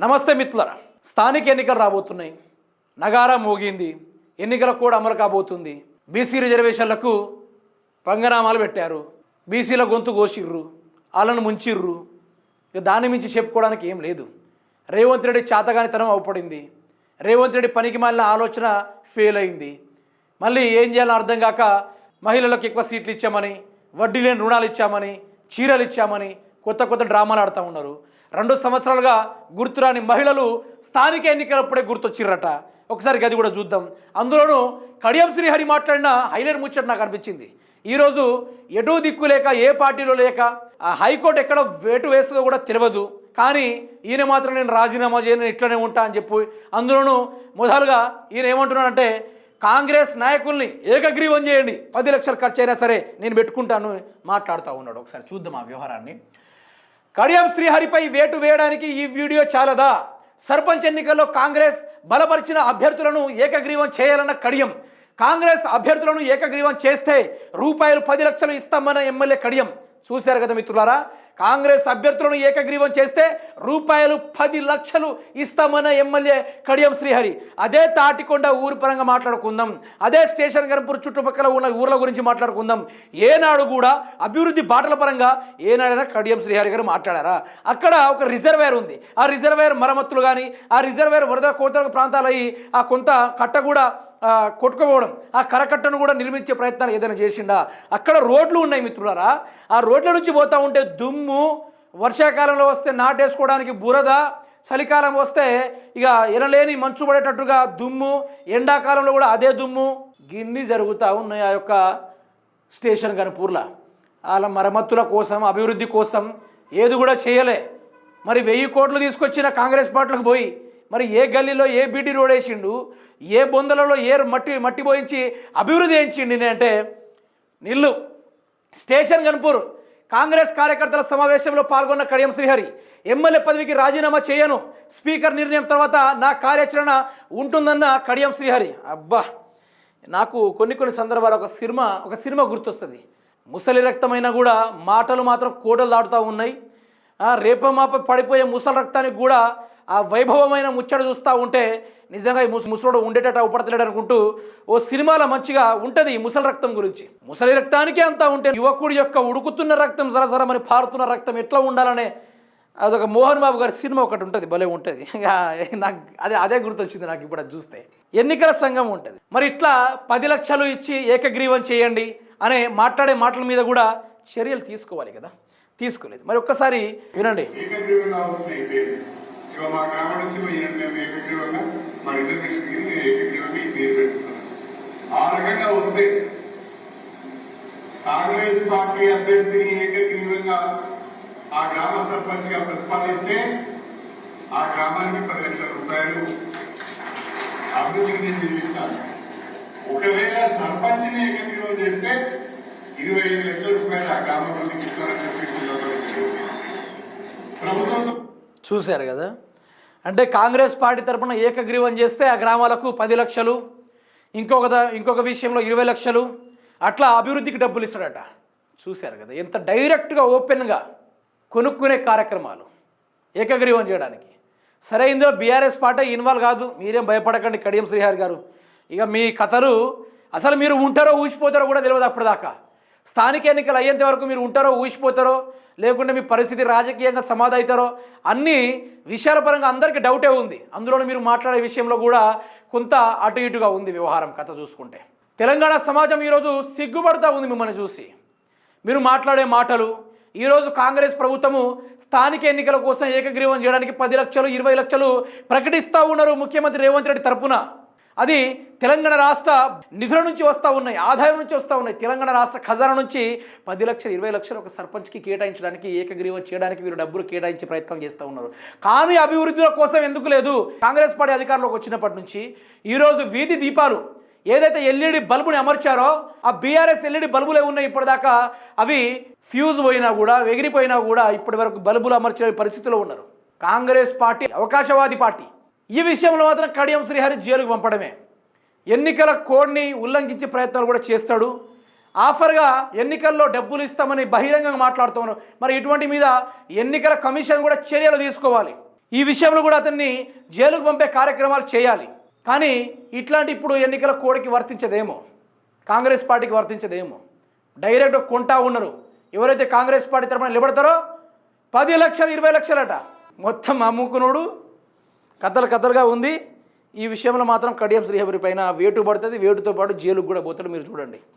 నమస్తే మిత్రులారా, స్థానిక ఎన్నికలు రాబోతున్నాయి. నగారా మోగింది. ఎన్నికల కూడా అమలు కాబోతుంది. బీసీ రిజర్వేషన్లకు పంగనామాలు పెట్టారు. బీసీల గొంతు కోసిర్రు, వాళ్ళను ముంచిర్రు. ఇక దాని మించి చెప్పుకోవడానికి ఏం లేదు. రేవంత్ రెడ్డి చాతగానితనం అవపడింది. రేవంత్ రెడ్డి పనికి మాలిన ఆలోచన ఫెయిల్ అయింది. మళ్ళీ ఏం చేయాలో అర్థం కాక మహిళలకు ఎక్కువ సీట్లు ఇచ్చామని, వడ్డీ లేని రుణాలు ఇచ్చామని, చీరలు ఇచ్చామని కొత్త డ్రామాలు ఆడుతూ ఉన్నారు. 2 సంవత్సరాలుగా గుర్తురాని మహిళలు స్థానిక ఎన్నికలప్పుడే గుర్తొచ్చిర్రట. ఒకసారి గది కూడా చూద్దాం. అందులోనూ కడియం శ్రీహరి మాట్లాడిన హైలైట్ ముచ్చట నాకు అనిపించింది. ఈరోజు ఎటూ దిక్కు లేక, ఏ పార్టీలో లేక, ఆ హైకోర్టు ఎక్కడ వేటు వేస్తుందో కూడా తెలియదు. కానీ ఈయన మాత్రం నేను రాజీనామా చేయను, ఇట్లనే ఉంటా అని చెప్పి, అందులోనూ మొదలుగా ఈయన ఏమంటున్నాడంటే కాంగ్రెస్ నాయకుల్ని ఏకగ్రీవం చేయండి, 10 లక్షలు ఖర్చు అయినా సరే నేను పెట్టుకుంటాను మాట్లాడుతూ ఉన్నాడు. ఒకసారి చూద్దాం ఆ వ్యవహారాన్ని. కడియం శ్రీహరిపై వేటు వేయడానికి ఈ వీడియో చాలదా? సర్పంచ్ ఎన్నికల్లో కాంగ్రెస్ బలపరిచిన అభ్యర్థులను ఏకగ్రీవం చేయాలన్న కడియం. కాంగ్రెస్ అభ్యర్థులను ఏకగ్రీవం చేస్తే రూపాయలు 10 లక్షలు ఇస్తామన్న ఎమ్మెల్యే కడియం. చూశారు కదా మిత్రులారా, కాంగ్రెస్ అభ్యర్థులను ఏకగ్రీవం చేస్తే రూపాయలు 10 లక్షలు ఇస్తామన్న ఎమ్మెల్యే కడియం శ్రీహరి. అదే తాటికొండ ఊరు పరంగా మాట్లాడుకుందాం, అదే స్టేషన్ గన్పూర్ చుట్టుపక్కల ఉన్న ఊర్ల గురించి మాట్లాడుకుందాం. ఏనాడు కూడా అభివృద్ధి బాటల పరంగా ఏనాడైనా కడియం శ్రీహరి గారు మాట్లాడారా? అక్కడ ఒక రిజర్వేర్ ఉంది. ఆ రిజర్వేర్ మరమ్మతులు కానీ, ఆ రిజర్వేర్ వరద కోత ప్రాంతాలు అయ్యి ఆ కొంత కట్ట కూడా కొట్టుకోవడం, ఆ కరకట్టను కూడా నిర్మించే ప్రయత్నాలు ఏదైనా చేసిండా? అక్కడ రోడ్లు ఉన్నాయి మిత్రులారా. ఆ రోడ్ల నుంచి పోతూ ఉంటే దుమ్ము, వర్షాకాలంలో వస్తే నాటేసుకోవడానికి బురద, చలికాలం వస్తే ఇక ఎనలేని మంచు పడేటట్టుగా దుమ్ము, ఎండాకాలంలో కూడా అదే దుమ్ము, గిన్ని జరుగుతూ ఉన్నాయి ఆ యొక్క స్టేషన్ గన్పూర్లో. వాళ్ళ మరమ్మతుల కోసం, అభివృద్ధి కోసం ఏది కూడా చేయలే. మరి 1000 కోట్లు తీసుకొచ్చిన కాంగ్రెస్ పార్టీలకు పోయి మరి ఏ గల్లీలో ఏ బీటీ రోడ్ వేసిండు, ఏ బొందలలో ఏ మట్టి పోయించి అభివృద్ధి చేయించిండి అంటే నిల్లు. స్టేషన్ గన్పూర్ కాంగ్రెస్ కార్యకర్తల సమావేశంలో పాల్గొన్న కడియం శ్రీహరి ఎమ్మెల్యే పదవికి రాజీనామా చేయను, స్పీకర్ నిర్ణయం తర్వాత నా కార్యాచరణ ఉంటుందన్న కడియం శ్రీహరి. అబ్బా, నాకు కొన్ని సందర్భాలు ఒక సినిమా గుర్తొస్తుంది. ముసలి రక్తమైనా కూడా మాటలు మాత్రం కోటలు దాటుతూ ఉన్నాయి. రేపమాప పడిపోయే ముసలి రక్తానికి కూడా ఆ వైభవమైన ముచ్చట చూస్తూ ఉంటే నిజంగా ఈ ముసలోడు ఉండేటట్టు అవపడతలేడు అనుకుంటూ ఓ సినిమాలో మంచిగా ఉంటుంది ఈ ముసలి రక్తం గురించి. ముసలి రక్తానికే అంతా ఉంటే యువకుడి యొక్క ఉడుకుతున్న రక్తం సరసరమని పారుతున్న రక్తం ఎట్లా ఉండాలనే అదొక మోహన్ బాబు గారి సినిమా ఒకటి ఉంటుంది, భలే ఉంటుంది. నాకు అదే గుర్తొచ్చింది నాకు ఇప్పుడు అది చూస్తే. ఎన్నికల సంఘం ఉంటుంది. మరి ఇట్లా 10 లక్షలు ఇచ్చి ఏకగ్రీవం చేయండి అనే మాట్లాడే మాటల మీద కూడా చర్యలు తీసుకోవాలి కదా, తీసుకోలేదు. మరి ఒక్కసారి వినండి. మా గ్రామం నుంచి మేము ఏకగ్రీవంగా మా రిజర్వేషన్ ఏకగ్రీవంగా ఈ పేరు పెడుతున్నాం. ఆ రకంగా వస్తే కాంగ్రెస్ పార్టీ అభ్యర్థిని ఏకగ్రీవంగా ఆ గ్రామ సర్పంచ్ గా ప్రతిపాదిస్తే ఆ గ్రామానికి 10 లక్షల రూపాయలు అభివృద్ధికి నేను చెల్లిస్తాను. ఒకవేళ సర్పంచ్ని ఏకగ్రీవం చేస్తే 25 లక్షల రూపాయలు ఆ గ్రామ అభివృద్ధికి ఇస్తారని చెప్పి ప్రభుత్వంతో చూశారు కదా. అంటే కాంగ్రెస్ పార్టీ తరఫున ఏకగ్రీవం చేస్తే ఆ గ్రామాలకు 10 లక్షలు, ఇంకొక విషయంలో 20 లక్షలు, అట్లా అభివృద్ధికి డబ్బులు ఇస్తాడట. చూశారు కదా ఎంత డైరెక్ట్గా ఓపెన్గా కొనుక్కునే కార్యక్రమాలు ఏకగ్రీవం చేయడానికి. సరే, ఇందులో బీఆర్ఎస్ పార్టీ ఇన్వాల్వ్ కాదు, మీరేం భయపడకండి కడియం శ్రీహరి గారు. ఇక మీ కథలు అసలు మీరు ఉంటారో ఊసిపోతారో కూడా తెలియదు అప్పటిదాకా. స్థానిక ఎన్నికలు అయ్యేంత వరకు మీరు ఉంటారో ఊసిపోతారో, లేకుంటే మీ పరిస్థితి రాజకీయంగా సమాధి అవుతారో, అన్ని విషయాల పరంగా అందరికీ డౌటే ఉంది. అందులో మీరు మాట్లాడే విషయంలో కూడా కొంత అటు ఇటుగా ఉంది వ్యవహారం కథ చూసుకుంటే. తెలంగాణ సమాజం ఈరోజు సిగ్గుపడతా ఉంది మిమ్మల్ని చూసి. మీరు మాట్లాడే మాటలు. ఈరోజు కాంగ్రెస్ ప్రభుత్వము స్థానిక ఎన్నికల కోసం ఏకగ్రీవం చేయడానికి 10 లక్షలు 20 లక్షలు ప్రకటిస్తూ ఉన్నారు ముఖ్యమంత్రి రేవంత్ రెడ్డి తరపున. అది తెలంగాణ రాష్ట్ర నిధుల నుంచి వస్తూ ఉన్నాయి, ఆదాయం నుంచి వస్తూ ఉన్నాయి. తెలంగాణ రాష్ట్ర ఖజానా నుంచి 10 లక్షలు 20 లక్షలు ఒక సర్పంచ్కి కేటాయించడానికి, ఏకగ్రీవం చేయడానికి వీరు డబ్బులు కేటాయించే ప్రయత్నం చేస్తూ ఉన్నారు. కానీ అభివృద్ధుల కోసం ఎందుకు లేదు? కాంగ్రెస్ పార్టీ అధికారంలోకి వచ్చినప్పటి నుంచి ఈరోజు వీధి దీపాలు ఏదైతే ఎల్ఈడి బల్బుని అమర్చారో ఆ బీఆర్ఎస్ ఎల్ఈడి బల్బులే ఉన్నాయి ఇప్పటిదాకా. అవి ఫ్యూజ్ పోయినా కూడా, ఎగిరిపోయినా కూడా ఇప్పటి వరకు బల్బులు అమర్చే పరిస్థితిలో ఉన్నారు. కాంగ్రెస్ పార్టీ అవకాశవాది పార్టీ. ఈ విషయంలో మాత్రం కడియం శ్రీహరి జైలుకు పంపడమే. ఎన్నికల కోడ్ని ఉల్లంఘించే ప్రయత్నాలు కూడా చేస్తాడు. ఆఫర్గా ఎన్నికల్లో డబ్బులు ఇస్తామని బహిరంగంగా మాట్లాడుతున్నారు. మరి ఇటువంటి మీద ఎన్నికల కమిషన్ కూడా చర్యలు తీసుకోవాలి. ఈ విషయంలో కూడా అతన్ని జైలుకు పంపే కార్యక్రమాలు చేయాలి. కానీ ఇట్లాంటి ఇప్పుడు ఎన్నికల కోడ్కి వర్తించదేమో, కాంగ్రెస్ పార్టీకి వర్తించదేమో. డైరెక్ట్ కొంటా ఉన్నారు. ఎవరైతే కాంగ్రెస్ పార్టీ తరఫున నిలబడతారో 10 లక్షలు 20 లక్షలట మొత్తం అమ్ముకునుడు కథలుగా ఉంది. ఈ విషయంలో మాత్రం కడియం శ్రీహరి పైన వేటు పడుతుంది. వేటుతో పాటు జైలుకు కూడా పోతాడు. మీరు చూడండి.